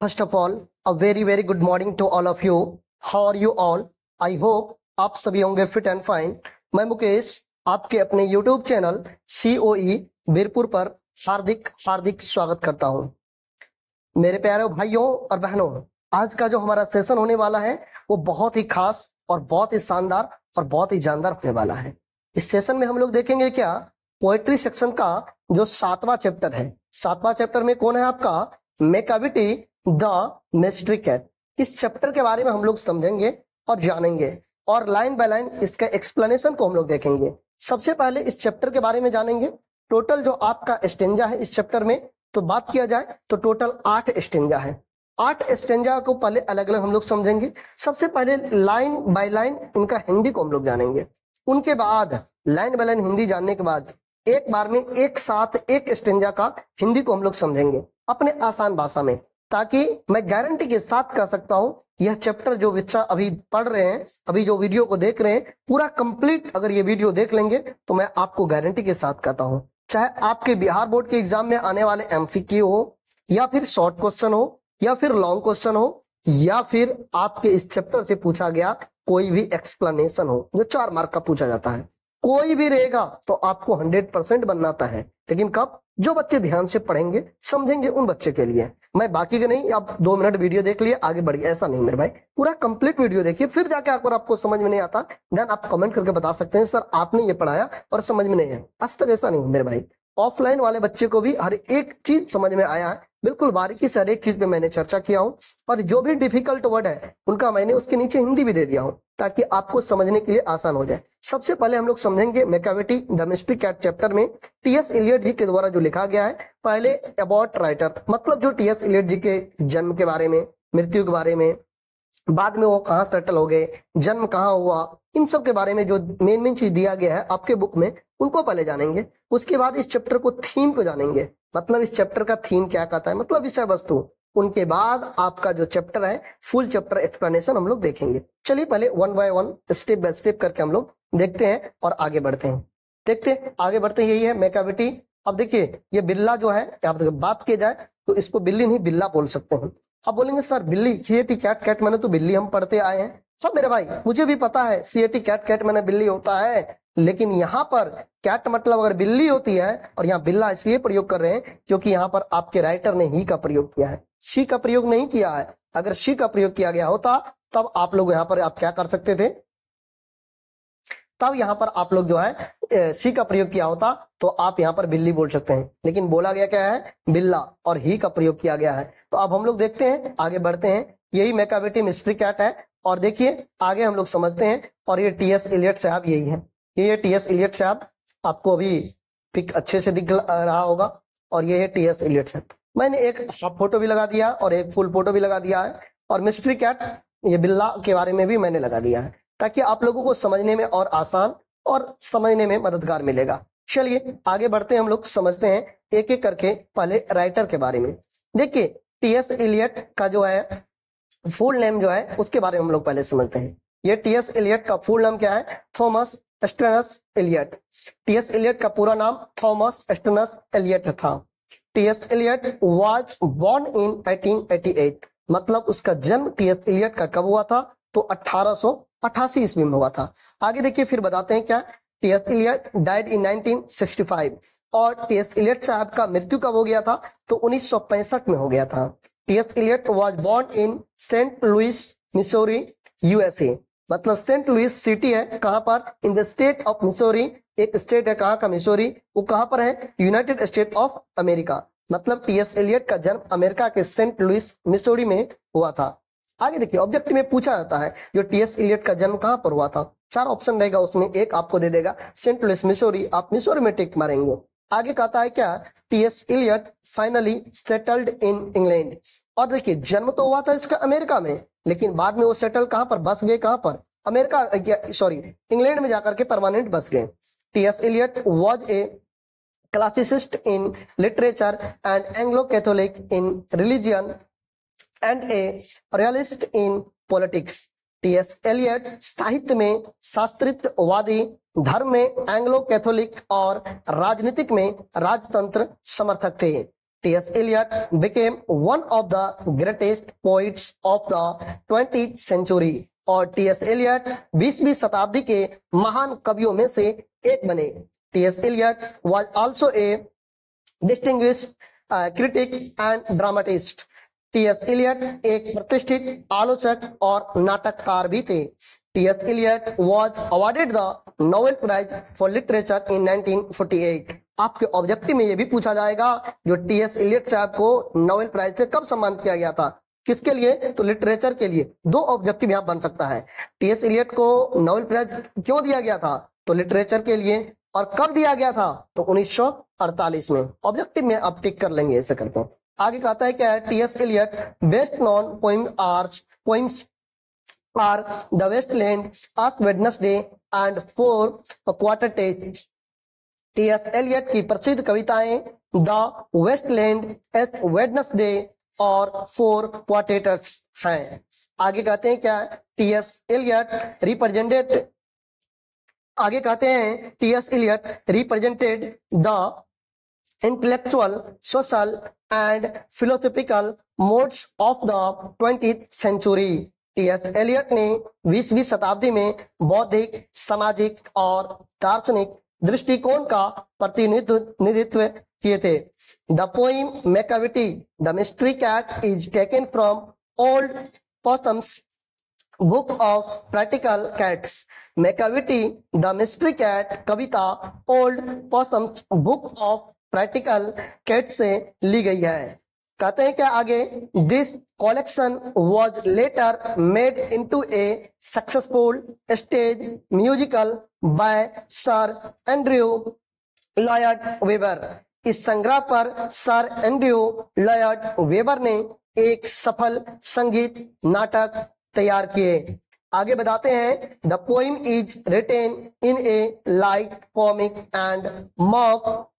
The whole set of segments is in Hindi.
First of all a very very good morning to all of you. How are you all? I hope आप सभी होंगे फिट एंड फाइन। मैं मुकेश आपके अपने यूट्यूब चैनल COE वीरपुर पर हार्दिक हार्दिक स्वागत करता हूं। मेरे प्यारे भाइयों और बहनों, आज का जो हमारा सेशन होने वाला है वो बहुत ही खास और बहुत ही शानदार और बहुत ही जानदार होने वाला है। इस सेशन में हम लोग देखेंगे क्या, पोएट्री सेक्शन का जो 7वां चैप्टर है। 7वां चैप्टर में कौन है आपका? Macavity the mystery cat. इस चैप्टर के बारे में हम लोग समझेंगे और जानेंगे और लाइन बाय लाइन इसका एक्सप्लेनेशन को हम लोग देखेंगे। सबसे पहले इस चैप्टर के बारे में जानेंगे। टोटल जो आपका स्टेंजा है इस चैप्टर में, तो बात किया जाए तो टोटल 8 स्टेंजा है। 8 स्टेंजा को पहले अलग अलग हम लोग समझेंगे। सबसे पहले लाइन बाय लाइन इनका हिंदी को हम लोग जानेंगे। उनके बाद लाइन बाय लाइन हिंदी जानने के बाद एक बार में एक साथ एक स्टेंजा का हिंदी को हम लोग समझेंगे अपने आसान भाषा में, ताकि मैं गारंटी के साथ कह सकता हूं यह चैप्टर जो बच्चा अभी पढ़ रहे हैं, अभी जो वीडियो को देख रहे हैं, पूरा कंप्लीट अगर ये वीडियो देख लेंगे तो मैं आपको गारंटी के साथ कहता हूं, चाहे आपके बिहार बोर्ड के एग्जाम में आने वाले MCQ हो, या फिर शॉर्ट क्वेश्चन हो, या फिर लॉन्ग क्वेश्चन हो, या फिर आपके इस चैप्टर से पूछा गया कोई भी एक्सप्लेनेशन हो जो 4 मार्क का पूछा जाता है, कोई भी रहेगा तो आपको 100% बनना आता है। लेकिन कब? जो बच्चे ध्यान से पढ़ेंगे समझेंगे, उन बच्चे के लिए। मैं बाकी के नहीं, आप 2 मिनट वीडियो देख लिए आगे बढ़िए, ऐसा नहीं मेरे भाई। पूरा कंप्लीट वीडियो देखिए, फिर जाके अगर आपको समझ में नहीं आता देन आप कमेंट करके बता सकते हैं सर आपने ये पढ़ाया और समझ में नहीं है। आज तक ऐसा नहीं मेरे भाई। ऑफलाइन वाले बच्चे को भी हर एक चीज समझ में आया है, बिल्कुल बारीकी से हर एक चीज पे मैंने चर्चा किया हूँ, और जो भी डिफिकल्ट वर्ड है उनका मैंने उसके नीचे हिंदी भी दे दिया हूँ ताकि आपको समझने के लिए आसान हो जाए। सबसे पहले हम लोग समझेंगे Macavity the mystery cat chapter में T.S. एलियट जी के द्वारा जो लिखा गया है। पहले अबाउट राइटर, मतलब जो T.S. एलियट जी के जन्म के बारे में, मृत्यु के बारे में, बाद में वो कहाँ सेटल हो गए, जन्म कहाँ हुआ, इन सब के बारे में जो मेन मेन चीज दिया गया है आपके बुक में, उनको पहले जानेंगे। उसके बाद इस चैप्टर को थीम को जानेंगे, मतलब इस चैप्टर का थीम क्या कहता है, मतलब विषय वस्तु। उनके बाद आपका जो चैप्टर है फुल चैप्टर एक्सप्लेनेशन हम लोग देखेंगे। चलिए पहले 1 बाय 1 स्टेप बाय स्टेप करके हम लोग देखते हैं और आगे बढ़ते हैं। देखते हैं आगे बढ़ते हैं। यही है मैकाविटी। अब देखिए ये बिल्ला जो है, आप बात की जाए तो इसको बिल्ली नहीं बिल्ला बोल सकते हैं। अब बोलेंगे सर बिल्ली, CAT कैट कैट मैंने तो बिल्ली हम पढ़ते आए हैं। हाँ मेरे भाई, मुझे भी पता है CAT कैट कैट मैंने बिल्ली होता है, लेकिन यहाँ पर कैट मतलब अगर बिल्ली होती है, और यहाँ बिल्ला इसलिए प्रयोग कर रहे हैं क्योंकि यहाँ पर आपके राइटर ने ही का प्रयोग किया है, शी का प्रयोग नहीं किया है। अगर शी का प्रयोग किया गया होता तब आप लोग यहाँ पर आप क्या कर सकते थे, तब यहाँ पर आप लोग जो है सी का प्रयोग किया होता तो आप यहाँ पर बिल्ली बोल सकते हैं, लेकिन बोला गया क्या है? बिल्ला, और ही का प्रयोग किया गया है। तो अब हम लोग देखते हैं, आगे बढ़ते हैं। यही मैकाविटी मिस्ट्री कैट है, और देखिए आगे हम लोग समझते हैं। और ये T.S. एलियट साहब यही है, ये T.S. एलियट साहब, आपको अभी पिक अच्छे से दिख रहा होगा, और ये है T.S. एलियट साहब। मैंने एक हाफ फोटो भी लगा दिया और एक फुल फोटो भी लगा दिया है, और मिस्ट्री कैट ये बिल्ला के बारे में भी मैंने लगा दिया है, ताकि आप लोगों को समझने में और आसान और समझने में मददगार मिलेगा। चलिए आगे बढ़ते हैं, हम लोग समझते हैं एक एक करके। पहले राइटर के बारे में देखिए, T.S. एलियट का जो है फुल नेम जो है उसके बारे में हम लोग पहले समझते हैं। ये T.S. एलियट का फुल नाम क्या है? Thomas एस्टर्नस Elliott. T.S. एलियट का पूरा नाम थॉमस एस्टर्नस एलियट था। T.S. एलियट वाज बोर्न इन 1888, मतलब उसका जन्म T.S. एलियट का कब हुआ था? तो 1888 ईस्वी में हुआ था। आगे देखिए फिर बताते हैं क्या, T.S. एलियट डाइड इन 1965, और T.S. एलियट साहब का मृत्यु कब हो गया था? तो 1965 में हो गया था। T.S. Eliot was born in Saint Louis Missouri USA, मतलब सेंट लुइस सिटी है कहां पर? In the state of Missouri. एक स्टेट है कहां का? मिसौरी। वो कहां पर है? United State of America. मतलब T.S. एलियट का जन्म अमेरिका के सेंट लुइस मिसौरी में हुआ था। आगे देखिए ऑब्जेक्टिव में पूछा जाता है जो T.S. एलियट का जन्म कहां पर हुआ था। 4 ऑप्शन रहेगा, उसमें एक आपको दे देगा सेंट लुइस मिसौरी, आप मिसौरी में टिक मारेंगे। आगे कहता है क्या, T.S. Eliot finally settled in England. और देखिए जन्म तो हुआ था इसका अमेरिका में, लेकिन बाद में वो सेटल कहां पर, बस गए कहां पर? अमेरिका, सॉरी इंग्लैंड में जाकर के परमानेंट बस गए। T.S. Eliot was a classicist in literature and Anglo-Catholic in religion and a realist in politics. T.S. Eliot साहित्य में शास्त्रीयवादी, धर्म में एंग्लो कैथोलिक और राजनीतिक में राजतंत्र समर्थक थे। T.S. Eliot became one of the greatest poets of the 20th century. और T.S. Eliot 20वीं शताब्दी के महान कवियों में से एक बने. T.S. Eliot was also a distinguished critic and dramatist. T.S. Eliot एक प्रतिष्ठित आलोचक और नाटककार भी थे. T.S. Eliot was awarded the Nobel Prize for Literature in 1948. आपके ऑब्जेक्टिव में ये भी पूछा जाएगा जो टी.एस. एलियट साहब को नोबेल प्राइज से कब सम्मानित किया गया था, किसके लिए, तो लिटरेचर के लिए. दो ऑब्जेक्टिव यहाँ बन सकता है. टी.एस. एलियट को नोबेल प्राइज क्यों दिया गया था, तो लिटरेचर के लिए. और कब दिया गया था, तो 1948 में. ऑब्जेक्टिव में आप टिक कर लेंगे ऐसे करके. आगे कहता है क्या है, T S. Eliot best known poems are the Waste Land, Ash Wednesday and Four Quartets. T S. Eliot की प्रसिद्ध कविताएं द वेस्टलैंड, एस वेडनेसडे और फोर क्वार्टेट्स हैं. आगे कहते हैं क्या, टी.एस. एलियट रिप्रेजेंटेड, आगे कहते हैं T S. Eliot represented the intellectual, social and philosophical modes of the 20th century. T S. Eliot ने 20वीं शताब्दी में बौद्धिक, सामाजिक और दार्शनिक दृष्टिकोण का प्रतिनिधित्व किए थे. The poem Macavity the mystery cat is taken from Old Possum's book of practical cats. Macavity the mystery cat कविता Old Possum's book of practical cat से ली गई है. कहते हैं क्या आगे, this collection was later made into a successful stage musical by Sir Andrew Lloyd Webber. इस संग्रह पर सर एंड्रयू लॉयड वेबर ने एक सफल संगीत नाटक तैयार किए. आगे बताते हैं, the poem is written in a light comic and mock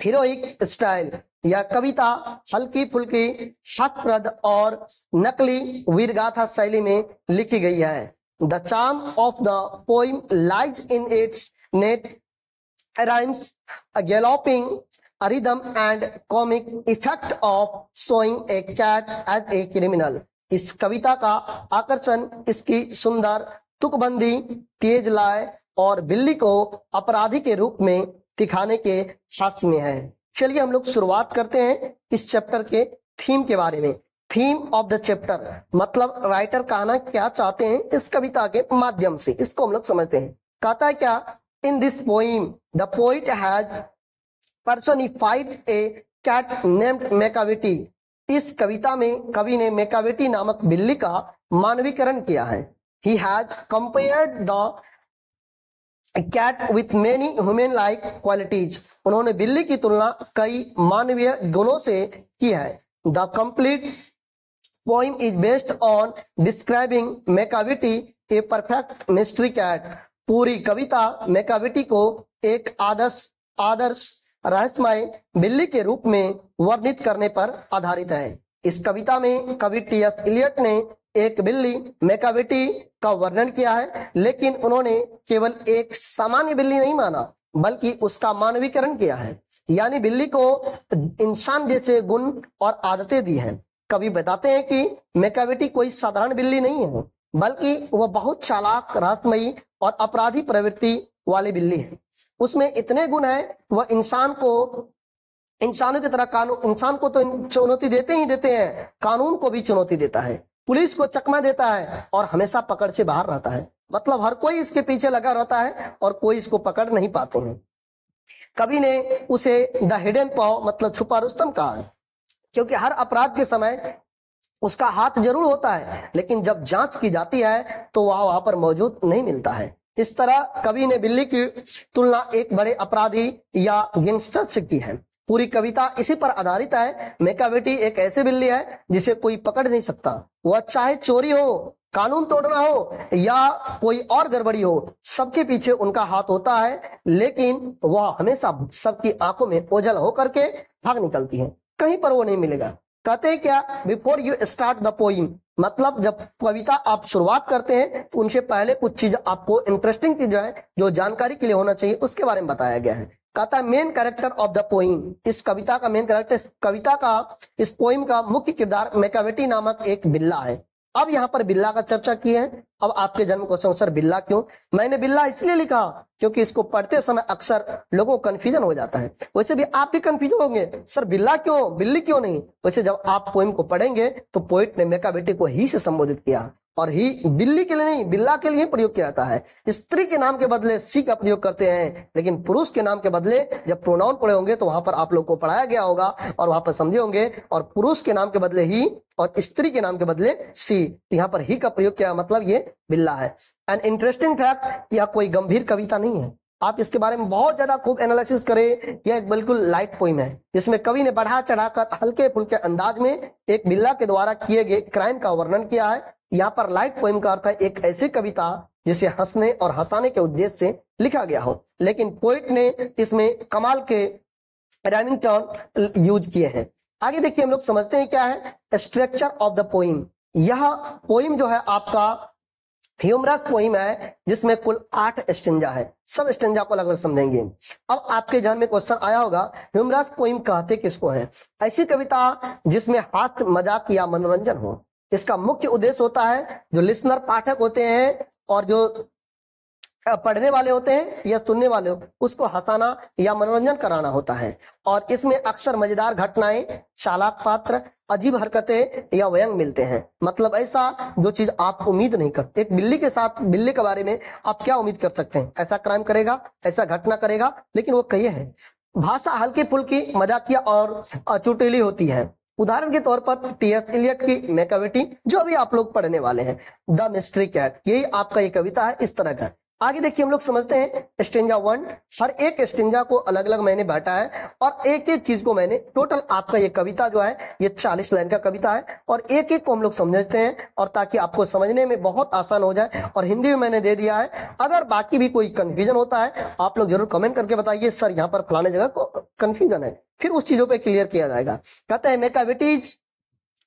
heroic style. यह कविता हल्की फुल्की, हास्यप्रद और नकली वीरगाथा शैली में लिखी गई है. The charm of the poem lies in its neat rhymes, galloping rhythm and comic effect of showing a cat as a criminal. इस कविता का आकर्षण इसकी सुंदर तुकबंदी, तेज लय और बिल्ली को अपराधी के रूप में दिखाने के हास्य में है. चलिए हम लोग शुरुआत करते हैं इस चैप्टर के थीम के बारे में. थीम ऑफ द चैप्टर मतलब राइटर कहना क्या चाहते हैं इस कविता के माध्यम से, इसको हम लोग समझते हैं. कहता है क्या, in this poem the poet has personified a cat named Macavity. इस कविता में कवि ने मैकाविटी नामक बिल्ली का मानवीकरण किया है. He has compared the cat with many human like qualities. उन्होंने बिल्ली की तुलना कई मानवीय गुणों से की है. The complete poem is based on describing Macavity a perfect mystery cat. पूरी कविता मैकाविटी को एक आदर्श रहस्यमय बिल्ली के रूप में वर्णित करने पर आधारित है. इस कविता में कवि टी.एस. एलियट ने एक बिल्ली मैकाविटी का वर्णन किया है, लेकिन उन्होंने केवल एक सामान्य बिल्ली नहीं माना बल्कि उसका मानवीकरण किया है, यानी बिल्ली को इंसान जैसे गुण और आदतें दी हैं. कवि बताते हैं कि मैकाविटी कोई साधारण बिल्ली नहीं है बल्कि वह बहुत चालाक, रहस्यमयी और अपराधी प्रवृत्ति वाली बिल्ली है. उसमें इतने गुण हैं, वह इंसानों की तरह इंसान को तो चुनौती देते ही देते हैं, कानून को भी चुनौती देता है, पुलिस को चकमा देता है और हमेशा पकड़ से बाहर रहता है. मतलब हर कोई इसके पीछे लगा रहता है और कोई इसको पकड़ नहीं पाते हैं. कवि ने उसे द हिडन पॉ मतलब छुपा रुस्तम कहा है, क्योंकि हर अपराध के समय उसका हाथ जरूर होता है, लेकिन जब जांच की जाती है तो वह वहां पर मौजूद नहीं मिलता है. इस तरह कवि ने बिल्ली की तुलना एक बड़े अपराधी या गैंगस्टर से की है. पूरी कविता इसी पर आधारित है. मैकाविटी एक ऐसी बिल्ली है जिसे कोई पकड़ नहीं सकता. वह चाहे चोरी हो, कानून तोड़ना हो या कोई और गड़बड़ी हो, सबके पीछे उनका हाथ होता है, लेकिन वह हमेशा सबकी आंखों में ओझल होकर के भाग निकलती है. कहीं पर वो नहीं मिलेगा. कहते हैं क्या, before you start the poem, मतलब जब कविता आप शुरुआत करते हैं तो उनसे पहले कुछ चीज आपको इंटरेस्टिंग चीज है जो जानकारी के लिए होना चाहिए उसके बारे में बताया गया है। कहता है main character of the poem, इस कविता का मेन कैरेक्टर, इस कविता का, इस पोइम का मुख्य किरदार मैकावेटी नामक एक बिल्ला है। अब यहाँ पर बिल्ला का चर्चा की है। अब आपके जन्म क्वेश्चन, सर बिल्ला क्यों? मैंने बिल्ला इसलिए लिखा क्योंकि इसको पढ़ते समय अक्सर लोगों को कंफ्यूजन हो जाता है। वैसे भी आप भी कंफ्यूज होंगे, सर बिल्ला क्यों, बिल्ली क्यों नहीं? वैसे जब आप पोइम को पढ़ेंगे तो पोइट ने मैकावेटी को ही से संबोधित किया, और ही बिल्ली के लिए नहीं, बिल्ला के लिए प्रयोग किया जाता है। स्त्री के नाम के बदले सी का प्रयोग करते हैं, लेकिन पुरुष के नाम के बदले जब प्रोनाउन पढ़े होंगे तो वहां पर आप लोग को पढ़ाया गया होगा और वहां पर समझे होंगे, और पुरुष के नाम के बदले ही और स्त्री के नाम के बदले सी, तो यहाँ पर ही का प्रयोग किया, मतलब ये बिल्ला है। एंड इंटरेस्टिंग फैक्ट, यह कोई गंभीर कविता नहीं है, आप इसके बारे में बहुत ज्यादा खूब एनालिसिस करें। यह एक बिल्कुल लाइट पोइम है जिसमें कवि ने बढ़ा चढ़ाकर हल्के फुल्के अंदाज में एक बिल्ला के द्वारा किए गए क्राइम का वर्णन किया है। यहाँ पर लाइट पोइम का अर्थ है एक ऐसी कविता जिसे हंसने और हंसाने के उद्देश्य से लिखा गया हो, लेकिन पोइट ने इसमें कमाल के राइमिंग टर्न यूज किए हैं। आगे देखिए हम लोग समझते हैं क्या है स्ट्रक्चर ऑफ द पोइम। यह पोइम जो है आपका ह्यूमरस पोइम है जिसमें कुल 8 स्टेंजा है। सब स्टेंजा को अलग अलग समझेंगे। अब आपके ध्यान में क्वेश्चन आया होगा ह्यूमरस पोइम कहते किसको है? ऐसी कविता जिसमें हास्य, मजाक या मनोरंजन हो। इसका मुख्य उद्देश्य होता है जो लिसनर, पाठक होते हैं और जो पढ़ने वाले होते हैं या सुनने वाले उसको हंसाना या मनोरंजन कराना होता है। और इसमें अक्सर मजेदार घटनाएं, चालाक पात्र, अजीब हरकतें या व्यंग मिलते हैं। मतलब ऐसा जो चीज आप उम्मीद नहीं करते। एक बिल्ली के साथ, बिल्ली के बारे में आप क्या उम्मीद कर सकते हैं? ऐसा क्राइम करेगा, ऐसा घटना करेगा, लेकिन वो कही है। भाषा हल्की फुल्की, मजाकिया और चुटीली होती है। उदाहरण के तौर पर टी.एस. इलियट की मैकावेटी, जो भी आप लोग पढ़ने वाले हैं, द मिस्ट्री कैट, यही आपका ये कविता है इस तरह का। आगे देखिए हम लोग समझते हैं स्टेंजा 1। हर एक स्टेंजा को अलग अलग मैंने बांटा है और एक एक चीज को मैंने टोटल, आपका ये कविता जो है ये 40 लाइन का कविता है और एक एक को हम लोग समझते हैं, और ताकि आपको समझने में बहुत आसान हो जाए। और हिंदी में मैंने दे दिया है। अगर बाकी भी कोई कंफ्यूजन होता है आप लोग जरूर कमेंट करके बताइए, सर यहाँ पर फलाने जगह को कंफ्यूजन है, फिर उस चीजों पे क्लियर किया जाएगा। कहते हैं मैकावेटी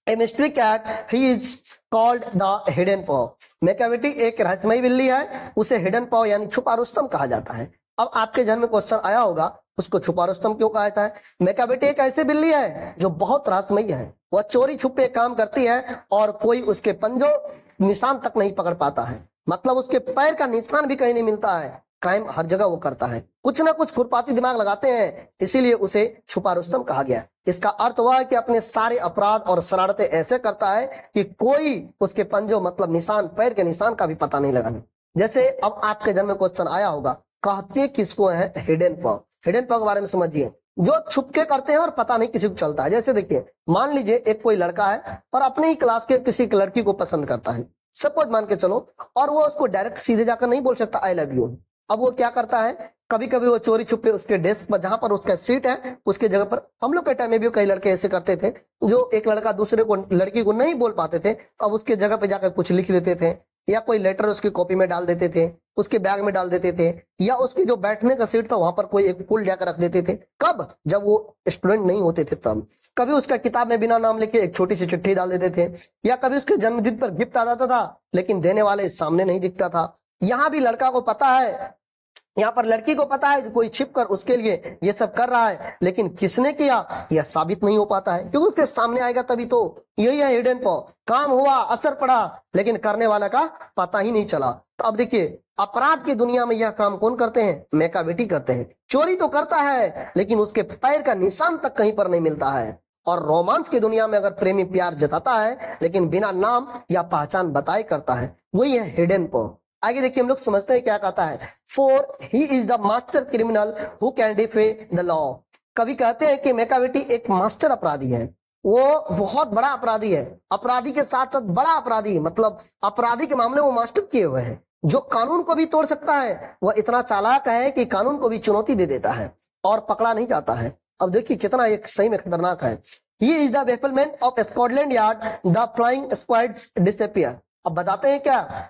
A mystery cat, he is called the hidden paw. मैकावेटी एक रहस्यमयी बिल्ली है, उसे हिडन पॉ यानी छुपा रुस्तम कहा जाता है। अब आपके जन्म में क्वेश्चन आया होगा उसको छुपा रुस्तम क्यों कहा जाता है? मैकावेटी एक ऐसी बिल्ली है जो बहुत रहस्यमयी है। वह चोरी छुपे काम करती है और कोई उसके पंजों निशान तक नहीं पकड़ पाता है। मतलब उसके पैर का निशान भी कहीं नहीं मिलता है। क्राइम हर जगह वो करता है, कुछ ना कुछ खुरपाती दिमाग लगाते हैं, इसीलिए उसे छुपा रुस्तम कहा गया। इसका अर्थ वह है कि अपने सारे अपराध और शरारतें ऐसे करता है कि कोई उसके पंजों, मतलब निशान, पैर के निशान का भी पता नहीं लगाने। जैसे अब आपके जन्म में क्वेश्चन आया होगा कहते किसको है? हिडन पॉ। हिडन पॉ के बारे में समझिए, जो छुपके करते हैं और पता नहीं किसी को चलता है। जैसे देखिए, मान लीजिए एक कोई लड़का है और अपने ही क्लास के किसी लड़की को पसंद करता है, सपोज मान के चलो, और वो उसको डायरेक्ट सीधे जाकर नहीं बोल सकता आई लव यू। अब वो क्या करता है, कभी कभी वो चोरी छुपे उसके डेस्क पर, जहां पर उसका सीट है उसके जगह पर, हम लोग के टाइम में भी कई लड़के ऐसे करते थे, जो एक लड़का दूसरे को, लड़की को नहीं बोल पाते थे तो अब उसके जगह पे जाकर कुछ लिख देते थे, या कोई लेटर उसकी कॉपी में डाल देते थे, उसके बैग में डाल देते थे, या उसकी जो बैठने का सीट था वहां पर कोई एक फूल जाकर रख देते थे। कब? जब वो स्टूडेंट नहीं होते थे तब। कभी उसका किताब में बिना नाम लिखे एक छोटी सी चिट्ठी डाल देते थे, या कभी उसके जन्मदिन पर गिफ्ट आ जाता था लेकिन देने वाले सामने नहीं दिखता था। यहाँ भी लड़का को पता है, यहाँ पर लड़की को पता है कोई छिपकर उसके लिए ये सब कर रहा है, लेकिन किसने किया यह साबित नहीं हो पाता है, क्योंकि उसके सामने आएगा तभी तो। यही है हिडन पॉ। काम हुआ, असर पड़ा, लेकिन करने वाला का पता ही नहीं चला। तो अब देखिए, अपराध की दुनिया में यह काम कौन करते हैं? मैकावेटी करते हैं। चोरी तो करता है लेकिन उसके पैर का निशान तक कहीं पर नहीं मिलता है। और रोमांस की दुनिया में अगर प्रेमी प्यार जताता है लेकिन बिना नाम या पहचान बताए करता है, वही है हिडन पॉ। आगे देखिए हम लोग समझते हैं क्या कहता है। For he is the master criminal who can defy the law. कवि कहते हैं कि मैकावेटी एक मास्टर अपराधी है, वो बहुत बड़ा अपराधी है, अपराधी के साथ साथ बड़ा अपराधी, मतलब अपराधी के मामले में वो मास्टर किए हुए हैं, जो कानून को भी तोड़ सकता है। वह इतना चालाक है कि कानून को भी चुनौती दे देता है और पकड़ा नहीं जाता है। अब देखिए कितना एक सही में खतरनाक है। He is the bafflement of Scotland Yard, the flying squads disappear. अब बताते हैं क्या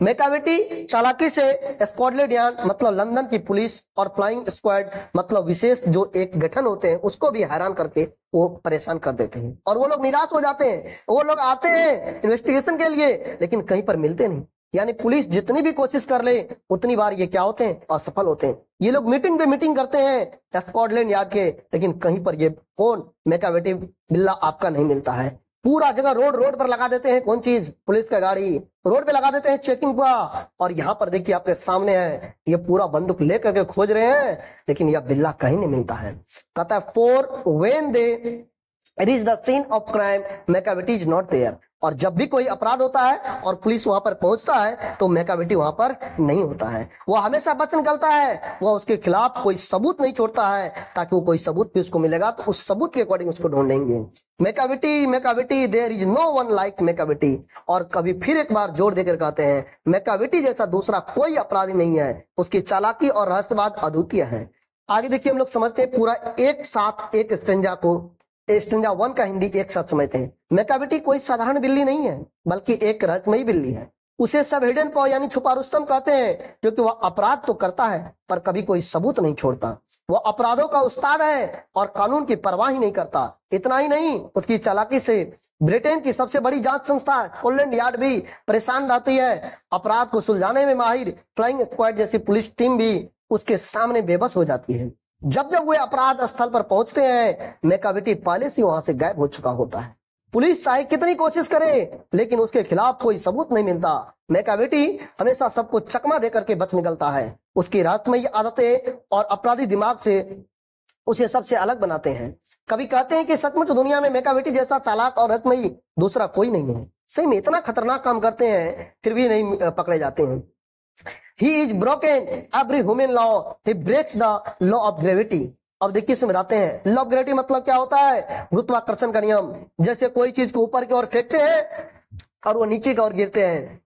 मैकाविटी चालाकी से स्कॉटलैंड यार्ड मतलब लंदन की पुलिस और फ्लाइंग स्क्वाड मतलब विशेष जो एक गठन होते हैं उसको भी हैरान करके वो परेशान कर देते हैं और वो लोग निराश हो जाते हैं। वो लोग आते हैं इन्वेस्टिगेशन के लिए लेकिन कहीं पर मिलते नहीं, यानी पुलिस जितनी भी कोशिश कर ले उतनी बार ये क्या होते हैं, असफल होते हैं। ये लोग मीटिंग पे मीटिंग करते हैं स्कॉटलैंड यार्ड के, लेकिन कहीं पर ये कौन मैकाविटी बिल्ला आपका नहीं मिलता है। पूरा जगह रोड रोड पर लगा देते हैं, कौन चीज, पुलिस का गाड़ी रोड पे लगा देते हैं चेकिंग का। और यहाँ पर देखिए आपके सामने है, ये पूरा बंदूक लेकर के खोज रहे हैं लेकिन यह बिल्ला कहीं नहीं मिलता है। कहता है for when they reach the scene of crime Macavity is not there. और जब भी कोई अपराध होता है और पुलिस वहां पर पहुंचता है तो मैकाविटी वहां पर नहीं होता है। वो हमेशा बच निकलता है, वो उसके खिलाफ कोई सबूत नहीं छोड़ता है ताकि वो कोई सबूत भी उसको मिलेगा तो उस सबूत के अकॉर्डिंग उसको ढूंढेंगे। Macavity Macavity there is no one like Macavity. और कभी फिर एक बार जोर देकर कहते हैं मैकाविटी जैसा दूसरा कोई अपराधी नहीं है, उसकी चालाकी और रहस्यवाद अद्वितीय है। आगे देखिए हम लोग समझते हैं पूरा एक साथ एक स्टेंजा को, स्टेंजा 1 का हिंदी एक साथ समझते हैं। मैकाविटी कोई साधारण बिल्ली नहीं है बल्कि एक रहस्यमयी बिल्ली है। उसे सब हिडन पॉ यानी छुपा रुस्तम कहते हैं क्योंकि वह अपराध तो करता है पर कभी कोई सबूत नहीं छोड़ता। वह अपराधों का उस्ताद है और कानून की परवाह ही नहीं करता। इतना ही नहीं, उसकी चालाकी से ब्रिटेन की सबसे बड़ी जांच संस्था स्कॉटलैंड यार्ड भी परेशान रहती है। अपराध को सुलझाने में माहिर फ्लाइंग स्क्वाड जैसी पुलिस टीम भी उसके सामने बेबस हो जाती है। जब जब वे अपराध स्थल पर पहुंचते हैं मैकाविटी पहले से वहां से गायब हो चुका होता है। पुलिस चाहे कितनी कोशिश करे लेकिन उसके खिलाफ कोई सबूत नहीं मिलता। मैकाविटी हमेशा सबको चकमा देकर के बच निकलता है। उसकी रहस्यमयी आदतें और अपराधी दिमाग से उसे सबसे अलग बनाते हैं। कभी कहते हैं कि सचमुच दुनिया में मैकाविटी जैसा चालाक और रहस्यमयी दूसरा कोई नहीं है। सही में इतना खतरनाक काम करते हैं फिर भी नहीं पकड़े जाते हैं। He is broken every human law. He breaks the law of gravity. अब देखिए इसमें बताते हैं लॉ ऑफ ग्रेविटी मतलब क्या होता है, गुरुत्वाकर्षण का नियम। जैसे कोई चीज को ऊपर की ओर फेंकते हैं और वो नीचे की ओर गिरते हैं,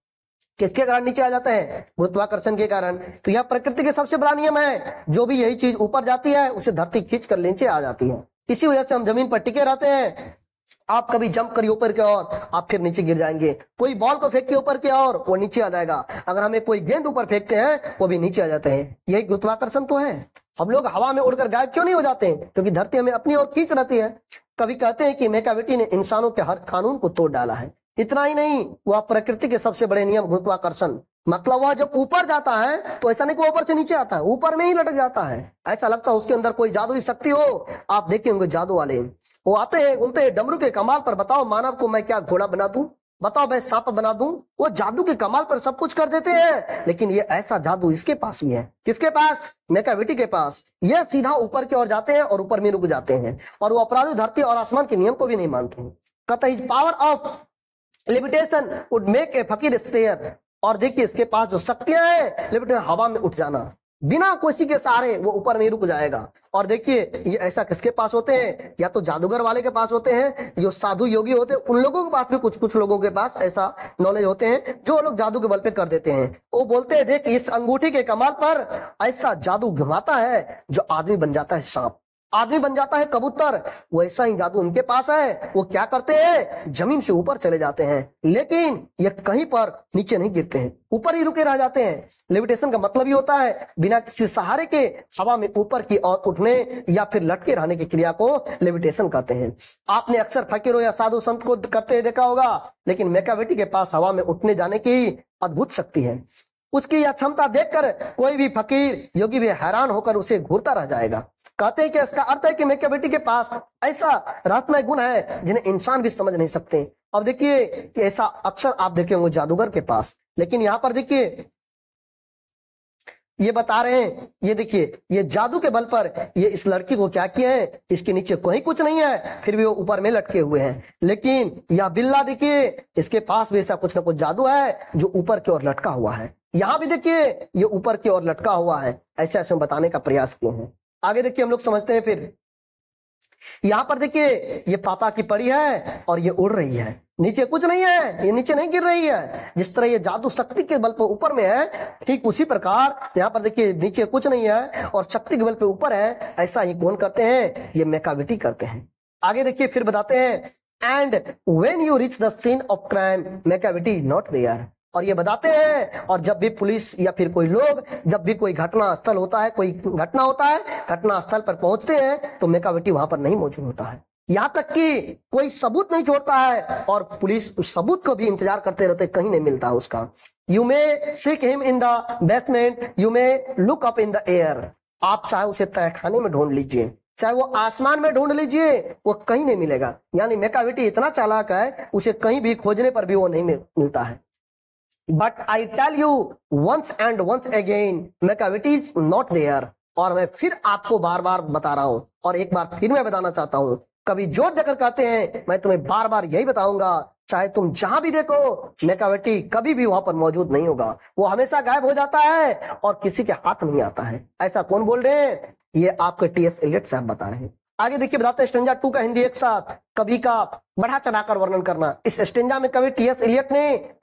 किसके कारण नीचे आ जाते हैं, गुरुत्वाकर्षण के कारण। तो यह प्रकृति के सबसे बड़ा नियम है, जो भी यही चीज ऊपर जाती है उसे धरती खींच कर नीचे आ जाती है। इसी वजह से हम जमीन पर टिके रहते हैं। आप कभी जंप करिए ऊपर की ओर, आप फिर नीचे गिर जाएंगे। कोई बॉल को फेंक के ऊपर की ओर, वो नीचे आ जाएगा। अगर हमें कोई गेंद ऊपर फेंकते हैं वो भी नीचे आ जाते हैं। यही गुरुत्वाकर्षण तो है। हम लोग हवा में उड़कर गायब क्यों नहीं हो जाते हैं, क्योंकि धरती हमें अपनी ओर खींच रहती है। कभी कहते हैं कि मैकाविटी ने इंसानों के हर कानून को तोड़ डाला है। इतना ही नहीं, वह प्रकृति के सबसे बड़े नियम गुरुत्वाकर्षण, मतलब वह जब ऊपर जाता है तो ऐसा नहीं कि ऊपर से नीचे आता है, ऊपर में ही लटक जाता है। ऐसा लगता है उसके अंदर कोई जादुई शक्ति हो। आप देखे होंगे जादू वाले, वो आते हैं बोलते हैं डमरू के कमाल पर बताओ मानव को मैं क्या घोड़ा बना दूं, बताओ मैं सांप बना दूं। वो जादू के कमाल पर सब कुछ कर देते हैं। लेकिन ये ऐसा जादू इसके पास भी है। किसके पास, मैकाविटी के पास। ये सीधा ऊपर की ओर जाते हैं और ऊपर में रुक जाते हैं और वो अपराधी धरती और आसमान के नियम को भी नहीं मानते। कहता है power of limitation would make a फकीर स्टेयर। और देखिए इसके पास जो शक्तियां हैं, लिमिटेशन हवा में उठ जाना, बिना किसी के सहारे वो ऊपर में रुक जाएगा। और देखिए ये ऐसा किसके पास होते हैं, या तो जादूगर वाले के पास होते हैं, जो साधु योगी होते हैं उन लोगों के पास भी कुछ लोगों के पास ऐसा नॉलेज होते हैं जो लोग जादू के बल पे कर देते हैं। वो बोलते हैं देख इस अंगूठी के कमाल पर ऐसा जादू घुमाता है जो आदमी बन जाता है सांप, आदमी बन जाता है कबूतर। वैसा ही जादू उनके पास है। वो क्या करते हैं, जमीन से ऊपर चले जाते हैं लेकिन ये कहीं पर नीचे नहीं गिरते हैं, ऊपर ही रुके रह जाते हैं। लेविटेशन का मतलब ही होता है बिना किसी सहारे के हवा में ऊपर की ओर उठने या फिर लटके रहने की क्रिया को लेविटेशन कहते हैं। आपने अक्सर फकीरों या साधु संत को करते देखा होगा, लेकिन मैकाविटी के पास हवा में उठने जाने की अद्भुत शक्ति है। उसकी यह क्षमता देखकर कोई भी फकीर योगी भी हैरान होकर उसे घूरता रह जाएगा। कहते हैं कि इसका अर्थ है कि मैकाविटी के पास ऐसा रहस्यमय गुण है जिन्हें इंसान भी समझ नहीं सकते। अब देखिए कि ऐसा अक्सर आप देखे होंगे जादूगर के पास, लेकिन यहाँ पर देखिए ये बता रहे हैं, ये देखिए ये जादू के बल पर ये इस लड़की को क्या किया है, इसके नीचे कोई कुछ नहीं है फिर भी वो ऊपर में लटके हुए हैं। लेकिन यह बिल्ला देखिए इसके पास भी ऐसा कुछ ना कुछ जादू है जो ऊपर की ओर लटका हुआ है। यहाँ भी देखिए ये ऊपर की ओर लटका हुआ है। ऐसे ऐसे बताने का प्रयास किए हैं। आगे देखिए हम लोग समझते हैं। फिर यहाँ पर देखिए ये पापा की परी है और ये उड़ रही है, नीचे कुछ नहीं है, ये नीचे नहीं गिर रही है। जिस तरह ये जादू शक्ति के बल पर ऊपर में है, ठीक उसी प्रकार यहाँ पर देखिए नीचे कुछ नहीं है और शक्ति के बल पे ऊपर है। ऐसा ही कौन करते हैं, ये मैकाविटी करते हैं। आगे देखिए फिर बताते हैं and when you reach the scene of crime Macavity not there. और ये बताते हैं। और जब भी पुलिस या फिर कोई लोग, जब भी कोई घटना स्थल होता है, कोई घटना होता है, घटना स्थल पर पहुंचते हैं तो मेकावेटी वहां पर नहीं मौजूद होता है। यहां तक कि कोई सबूत नहीं छोड़ता है और पुलिस उस सबूत को भी इंतजार करते रहते, कहीं नहीं मिलता उसका। You may seek him in the basement, you may look up in the air. आप चाहे उसे तहखाने में ढूंढ लीजिए, चाहे वो आसमान में ढूंढ लीजिए, वो कहीं नहीं मिलेगा। यानी मेकावेटी इतना चालाक है, उसे कहीं भी खोजने पर भी वो नहीं मिलता है। But I tell you once and once again, Macavity is not there. और मैं फिर आपको बार बार बता रहा हूं और एक बार फिर मैं बताना चाहता हूं, कभी जोर देकर कहते हैं, मैं तुम्हें बार बार यही बताऊंगा, चाहे तुम जहां भी देखो मेकावेटी कभी भी वहां पर मौजूद नहीं होगा। वो हमेशा गायब हो जाता है और किसी के हाथ नहीं आता है। ऐसा कौन बोल रहे हैं? ये आपके टीएस एलियट साहब बता रहे हैं। आगे देखिए, बताते हैं स्टेंजा 2 का हिंदी एक साथ, कवि का बढ़ा चढ़ाकर वर्णन करना। इस स्टेंजा में कवि टीएस एलियट ने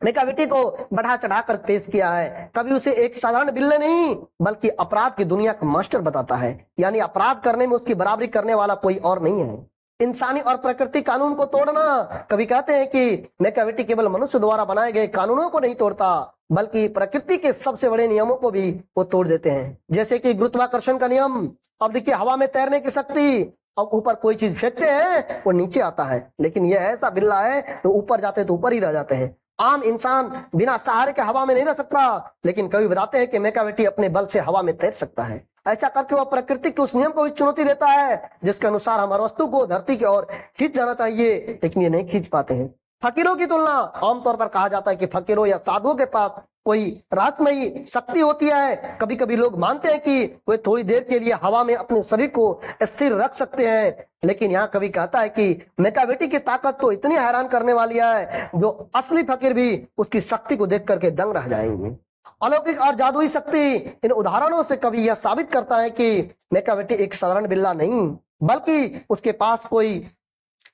मेकावेटी को बढ़ा चढ़ाकर पेश किया है। कभी उसे एक साधारण बिल्ले नहीं बल्कि अपराध की दुनिया का मास्टर बताता है। यानी अपराध करने में उसकी बराबरी करने वाला कोई और नहीं है। इंसानी और प्रकृति कानून को तोड़ना, कभी कहते हैं कि मेकावेटी केवल मनुष्य द्वारा बनाए गए कानूनों को नहीं तोड़ता बल्कि प्रकृति के सबसे बड़े नियमों को भी वो तोड़ देते हैं, जैसे कि गुरुत्वाकर्षण का नियम। अब देखिए, हवा में तैरने की शक्ति। अब ऊपर कोई चीज फेंकते हैं वो नीचे आता है, लेकिन ये ऐसा बिल्ला है तो ऊपर जाते तो ऊपर ही रह जाते हैं। आम इंसान बिना सहारे के हवा में नहीं रह सकता, लेकिन कभी बताते हैं कि मेकावेटी अपने बल से हवा में तैर सकता है। ऐसा करके वह प्रकृति के उस नियम को भी चुनौती देता है जिसके अनुसार हमारे वस्तु को धरती की ओर खींच जाना चाहिए, लेकिन ये नहीं खींच पाते हैं। फकीरों की तुलना, आमतौर पर कहा जाता है कि फकीरों या साधुओं के पास कोई रहस्यमयी शक्ति होती है। कभी कभी लोग मानते हैं कि वे थोड़ी देर के लिए हवा में अपने शरीर को स्थिर रख सकते हैं, लेकिन यहाँ कभी कहता है कि मेकावेटी की ताकत तो इतनी हैरान करने वाली है जो असली फकीर भी उसकी शक्ति को देख करके दंग रह जाएंगे। अलौकिक और जादुई शक्ति, इन उदाहरणों से कभी यह साबित करता है कि मेकावेटी एक साधारण बिल्ला नहीं बल्कि उसके पास कोई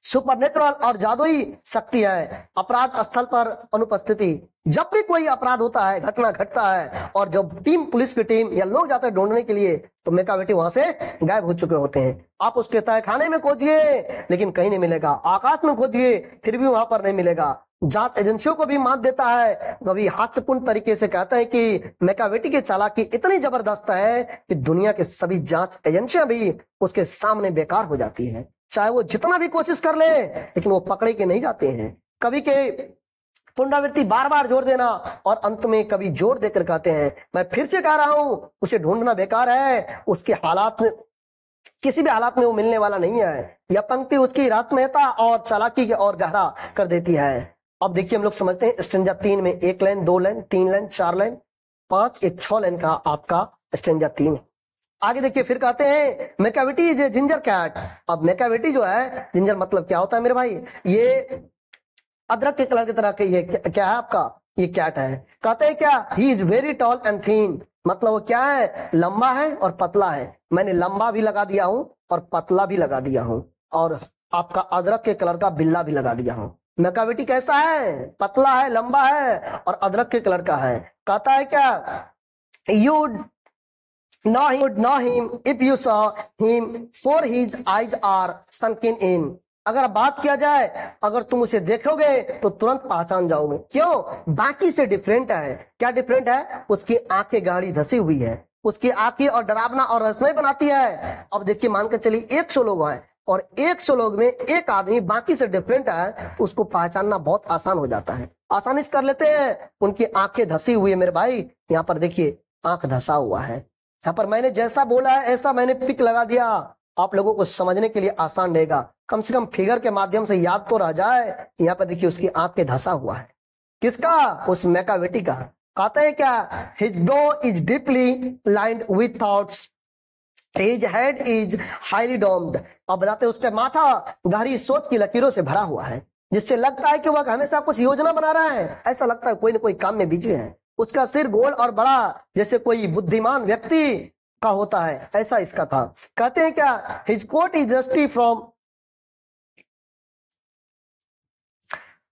सुपरनेचुरल और जादुई शक्ति है। अपराध स्थल पर अनुपस्थिति, जब भी कोई अपराध होता है, घटना घटता है और जब पुलिस की टीम या लोग जाते हैं ढूंढने के लिए तो मेकावेटी वहां से गायब हो चुके होते हैं। आप उसके तहखाने में खोजिए लेकिन कहीं नहीं मिलेगा, आकाश में खोजिए फिर भी वहां पर नहीं मिलेगा। जांच एजेंसियों को भी मात देता है। कभी हास्यपूर्ण तरीके से कहता है कि मेकावेटी की चालाकी इतनी जबरदस्त है कि दुनिया के सभी जांच एजेंसियां भी उसके सामने बेकार हो जाती है। चाहे वो जितना भी कोशिश कर ले लेकिन वो पकड़े के नहीं जाते हैं। कवि के पुनरावृत्ति बार बार जोर देना और अंत में कभी जोर देकर कहते हैं, मैं फिर से कह रहा हूं, उसे ढूंढना बेकार है, उसके हालात में किसी भी हालात में वो मिलने वाला नहीं है। यह पंक्ति उसकी रहस्यमयता और चालाकी के और गहरा कर देती है। अब देखिए, हम लोग समझते हैं स्टेंजा 3 में 1 लाइन, 2 लाइन, 3 लाइन, 4 लाइन, 5, एक 6 लाइन का आपका स्टेंजा 3 है। आगे देखिए, फिर कहते हैं मेकावेटी इज ए जिंजर कैट। अब मेकावेटी जो है, जिंजर मतलब क्या होता है मेरे भाई? ये अदरक के कलर की तरह के, ये क्या है आपका? ये कैट है। कहते हैं क्या? He is very tall and थीन, मतलब वो क्या है? लंबा है और पतला है। मैंने लंबा भी लगा दिया हूं और पतला भी लगा दिया हूं और आपका अदरक के कलर का बिल्ला भी लगा दिया हूं। मेकावेटी कैसा है? पतला है, लंबा है और अदरक के कलर का है। कहता है क्या? You know him if you saw him, for his eyes are sunken in। अगर बात किया जाए, अगर तुम उसे देखोगे तो तुरंत पहचान जाओगे। क्यों? बाकी से डिफरेंट है। क्या डिफरेंट है? उसकी आंखें गाढ़ी धसी हुई है, उसकी आंखें और डरावना और रहस्यमय बनाती है। अब देखिए, मान के चलिए 100 लोग हैं और 100 लोग में एक आदमी बाकी से डिफरेंट है तो उसको पहचानना बहुत आसान हो जाता है, आसानी से कर लेते हैं। उनकी आंखें धसी हुई है मेरे भाई, यहाँ पर देखिए आंख धसा हुआ है। यहाँ पर मैंने जैसा बोला है ऐसा मैंने पिक लगा दिया, आप लोगों को समझने के लिए आसान रहेगा, कम से कम फिगर के माध्यम से याद तो रह जाए। यहाँ पर देखिए उसकी आंख पे धसा हुआ है। किसका? उस मेकावेटी का। कहते हैं क्या? His bro is deeply lined with thoughts, his head is highly doomed. अब बताते हैं उसका माथा गहरी सोच की लकीरों से भरा हुआ है, जिससे लगता है कि वह हमेशा कुछ योजना बना रहा है। ऐसा लगता है कोई ना कोई काम में बिजी है। उसका सिर गोल और बड़ा जैसे कोई बुद्धिमान व्यक्ति का होता है, ऐसा इसका था। कहते हैं क्या? His coat is dusty from,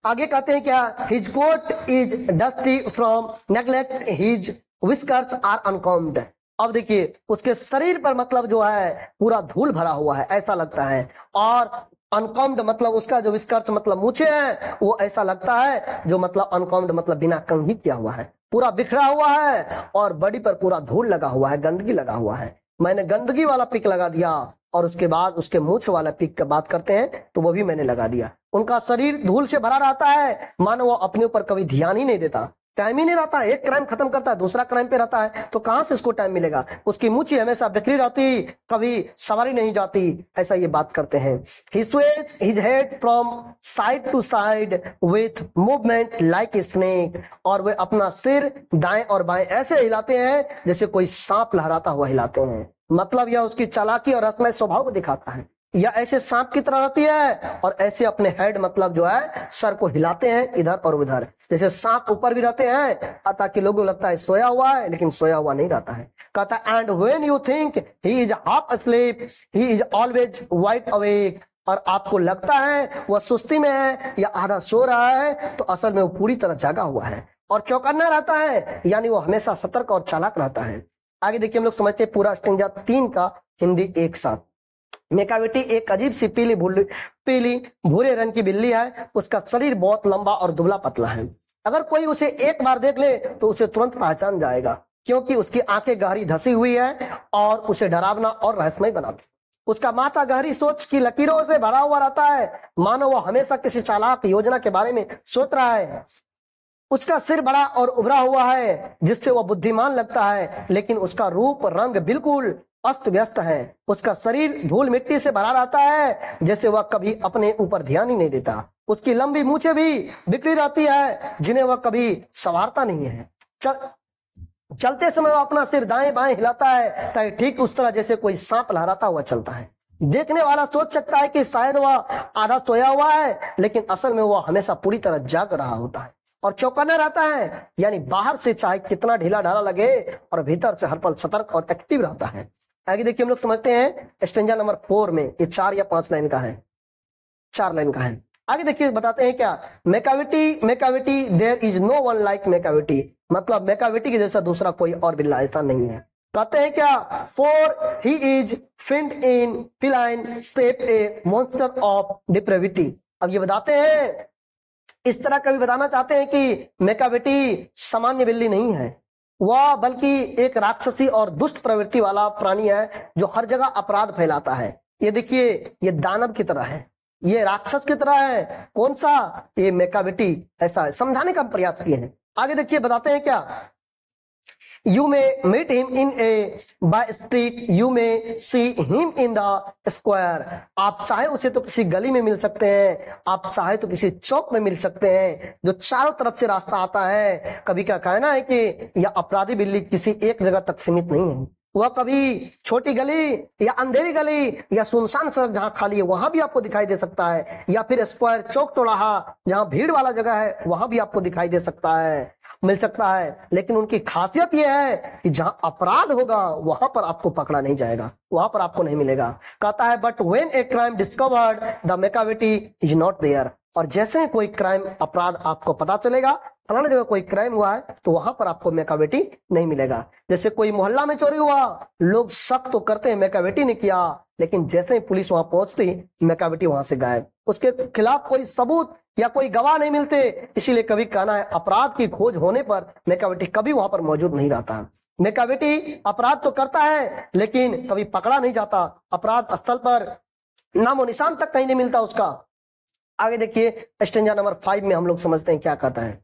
आगे कहते हैं क्या? His coat is dusty from neglect, his whiskers are uncombed. अब देखिए उसके शरीर पर मतलब जो है पूरा धूल भरा हुआ है, ऐसा लगता है। और अनकॉम्ड मतलब उसका जो विस्कर्ष मतलब मूछे हैं वो ऐसा लगता है जो मतलब अनकॉम्ड मतलब बिना कंघी किया हुआ है, पूरा बिखरा हुआ है और बॉडी पर पूरा धूल लगा हुआ है, गंदगी लगा हुआ है। मैंने गंदगी वाला पिक लगा दिया और उसके बाद उसके मूछ वाला पिक का बात करते हैं तो वो भी मैंने लगा दिया। उनका शरीर धूल से भरा रहता है, मानो वो अपने ऊपर कभी ध्यान ही नहीं देता, टाइम ही नहीं रहता। एक क्राइम खत्म करता है दूसरा क्राइम पे रहता है, तो कहां से इसको टाइम मिलेगा। उसकी मूछी हमेशा बिखरी रहती, कभी सवारी नहीं जाती, ऐसा ये बात करते हैं। He sways his head from side to side with movement like a snake, और वे अपना सिर दाएं और बाएं ऐसे हिलाते हैं जैसे कोई सांप लहराता हुआ हिलाते हैं। मतलब यह उसकी चालाकी और रहस्यमय स्वभाव को दिखाता है। या ऐसे सांप की तरह रहती है और ऐसे अपने हेड मतलब जो है सर को हिलाते हैं इधर और उधर, जैसे सांप ऊपर भी रहते हैं ताकि लोगों को लगता है सोया हुआ है, लेकिन सोया हुआ नहीं रहता है। कहता है and when you think he is half asleep he is always wide awake, और आपको लगता है वह सुस्ती में है या आधा सो रहा है तो असल में वो पूरी तरह जागा हुआ है और चौकन्ना रहता है, यानी वो हमेशा सतर्क और चालाक रहता है। आगे देखिए हम लोग समझते हैं पूरा स्टेंजा 3 का हिंदी एक साथ। मेकाविटी एक अजीब सी पीली भूरे रंग की बिल्ली है। उसका शरीर बहुत लंबा और दुबला पतला है। अगर कोई उसे एक बार देख ले तो उसे तुरंत पहचान जाएगा, क्योंकि उसकी आंखें गहरी धसी हुई है और उसे डरावना और रहस्यमय बनाती। उसका माथा गहरी सोच की लकीरों से भरा हुआ रहता है, मानो वह हमेशा किसी चालाक योजना के बारे में सोच रहा है। उसका सिर बड़ा और उभरा हुआ है जिससे वह बुद्धिमान लगता है, लेकिन उसका रूप रंग बिल्कुल अस्त व्यस्त है। उसका शरीर धूल मिट्टी से भरा रहता है जैसे वह कभी अपने ऊपर ध्यान ही नहीं देता। उसकी लंबी मूछें भी बिखरी रहती है जिन्हें वह कभी संवारता नहीं है। चलते समय वह अपना सिर दाएं बाएं हिलाता है ताकि ठीक उस तरह जैसे कोई सांप लहराता हुआ चलता है। देखने वाला सोच सकता है कि शायद वह आधा सोया हुआ है, लेकिन असल में वह हमेशा पूरी तरह जाग रहा होता है और चौकन्ना रहता है, यानी बाहर से चाहे कितना ढीला ढाला लगे और भीतर से हर पल सतर्क और एक्टिव रहता है। आगे देखिए हम लोग समझते हैं स्टेंजा नंबर 4 में, ये 4 या 5 लाइन का है, 4 लाइन का है। आगे देखिए बताते हैं क्या, Macavity there is no one like Macavity, मतलब मेकाविटी के जैसा दूसरा कोई और बिल्ला ऐसा नहीं है। कहते हैं क्या, for he is fiend in feline step a monster of depravity. अब ये बताते हैं, इस तरह कभी बताना चाहते हैं कि मेकाविटी सामान्य बिल्ली नहीं है, वह बल्कि एक राक्षसी और दुष्ट प्रवृत्ति वाला प्राणी है जो हर जगह अपराध फैलाता है। ये देखिए, ये दानव की तरह है, ये राक्षस की तरह है। कौन सा? ये मेकाविटी ऐसा है, समझाने का प्रयास किए हैं। आगे देखिए बताते हैं क्या, You may meet him in a by street, you may see him in the square. आप चाहे उसे तो किसी गली में मिल सकते हैं, आप चाहे तो किसी चौक में मिल सकते हैं जो चारों तरफ से रास्ता आता है। कभी क्या कहना है कि यह अपराधी बिल्ली किसी एक जगह तक सीमित नहीं है, वह कभी छोटी गली या अंधेरी गली या सुनसान सड़क जहां खाली है वहां भी आपको दिखाई दे सकता है, या फिर स्क्वायर चौक चौराहा जहां भीड़ वाला जगह है वहां भी आपको दिखाई दे सकता है, मिल सकता है। लेकिन उनकी खासियत यह है कि जहां अपराध होगा वहां पर आपको पकड़ा नहीं जाएगा, वहां पर आपको नहीं मिलेगा। कहता है but when a crime discovered the Macavity is not there, और जैसे ही कोई क्राइम अपराध आपको पता चलेगा, फलाने जगह कोई क्राइम हुआ है, तो वहां पर आपको मेकाविटी नहीं मिलेगा। जैसे कोई मोहल्ला में चोरी हुआ, लोग शक तो करते हैं मेकाविटी ने किया, लेकिन जैसे ही पुलिस वहां पहुंचती मेकाविटी वहां से गायब, उसके खिलाफ कोई सबूत या कोई गवाह नहीं मिलते। इसीलिए कभी कहना है अपराध की खोज होने पर मेकाविटी कभी वहां पर मौजूद नहीं रहता। मेकाविटी अपराध तो करता है लेकिन कभी पकड़ा नहीं जाता, अपराध स्थल पर नामो निशान तक कहीं नहीं मिलता उसका। आगे देखिए स्टेंजा नंबर 5 में हम लोग समझते हैं क्या कहता है।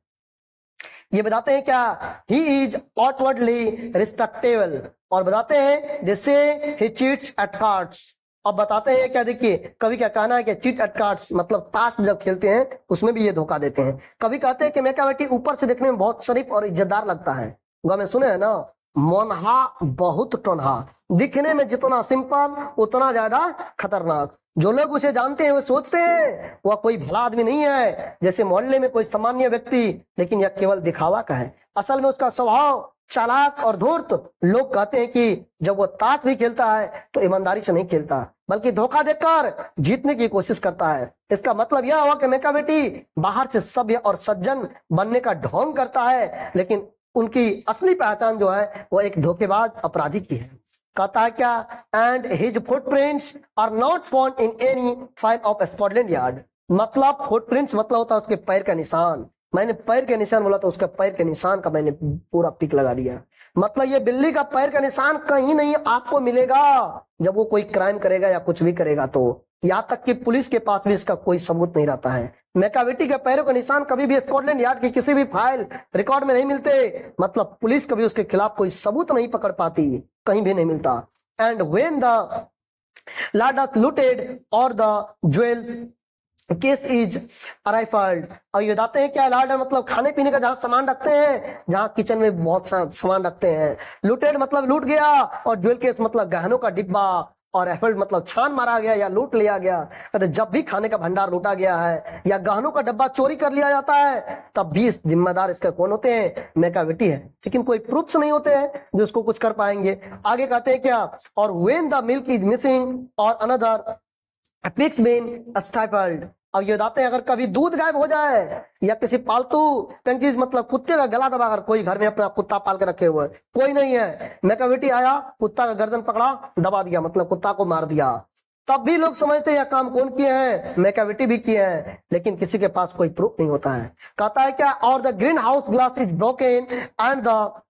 ये बताते हैं क्या, ही इज आउटवर्डली रिस्पेक्टेबल, और बताते हैं जैसे ही चीट्स एट कार्ड्स। अब बताते हैं क्या, देखिए कभी क्या कहना है कि चीट एट कार्ड्स मतलब ताश जब खेलते हैं उसमें भी ये धोखा देते हैं। कभी कहते हैं कि मेकाविटी ऊपर से देखने में बहुत शरीफ और इज्जतदार लगता है। गाँव में सुने हैं ना, मोनहा बहुत टोनहा, दिखने में जितना सिंपल उतना ज्यादा खतरनाक। जो लोग उसे जानते हैं वो सोचते हैं वह कोई भला आदमी नहीं है, जैसे मोहल्ले में कोई सामान्य व्यक्ति, लेकिन यह केवल दिखावा का है। असल में उसका स्वभाव चालाक और धूर्त। लोग कहते हैं कि जब वो ताश भी खेलता है तो ईमानदारी से नहीं खेलता, बल्कि धोखा देकर जीतने की कोशिश करता है। इसका मतलब यह हुआ कि मेकाविटी बाहर से सभ्य और सज्जन बनने का ढोंग करता है, लेकिन उनकी असली पहचान जो है वो एक धोखेबाज अपराधी की है। कहता है क्या, and his footprints are not found in any file of Scotland Yard. मतलब फुटप्रिंट्स मतलब होता है उसके पैर का निशान। मैंने पैर के निशान बोला तो उसका पैर के निशान का मैंने पूरा पिक लगा दिया। मतलब ये बिल्ली का पैर का निशान कहीं नहीं आपको मिलेगा जब वो कोई क्राइम करेगा या कुछ भी करेगा तो। यहाँ तक कि पुलिस के पास भी इसका कोई सबूत नहीं रहता है। मैकाविटी के पैरों का निशान कभी भी स्कॉटलैंड यार्ड की किसी भी फाइल रिकॉर्ड में नहीं मिलते। मतलब पुलिस कभी उसके खिलाफ कोई सबूत नहीं पकड़ पाती, कहीं भी नहीं मिलता। एंड व्हेन द लाडस लूटेड और द ज्वेल केस इज अराइफल्ड। और ये बताते हैं क्या, लाडर मतलब खाने पीने का जहां सामान रखते हैं, जहां किचन में बहुत सा सामान रखते हैं। लूटेड मतलब लूट गया, और ज्वेल केस मतलब गहनों का डिब्बा, और एफल्ड मतलब छान मारा गया या लूट लिया गया। कहते जब भी खाने का भंडार लूटा गया है या गहनों का डब्बा चोरी कर लिया जाता है तब भी जिम्मेदार इसका कौन होते हैं, मैकाविटी है। लेकिन कोई प्रूफ्स नहीं होते हैं जो इसको कुछ कर पाएंगे। आगे कहते हैं क्या, और when the milk is missing और अनदर पिग्स बीन स्टाइफल्ड। अब ये बताते हैं अगर कभी दूध गायब हो जाए या किसी पालतू पेंचीज मतलब कुत्ते का गला दबा, अगर कोई घर में अपना कुत्ता पाल के रखे हुए कोई नहीं है, मैकाविटी आया कुत्ता का गर्दन पकड़ा दबा दिया, मतलब कुत्ता को मार दिया, तब भी लोग समझते हैं यह काम कौन किए हैं, मैकाविटी भी किए हैं। लेकिन किसी के पास कोई प्रूफ नहीं होता है। कहता है क्या, और the green house glass is broken and the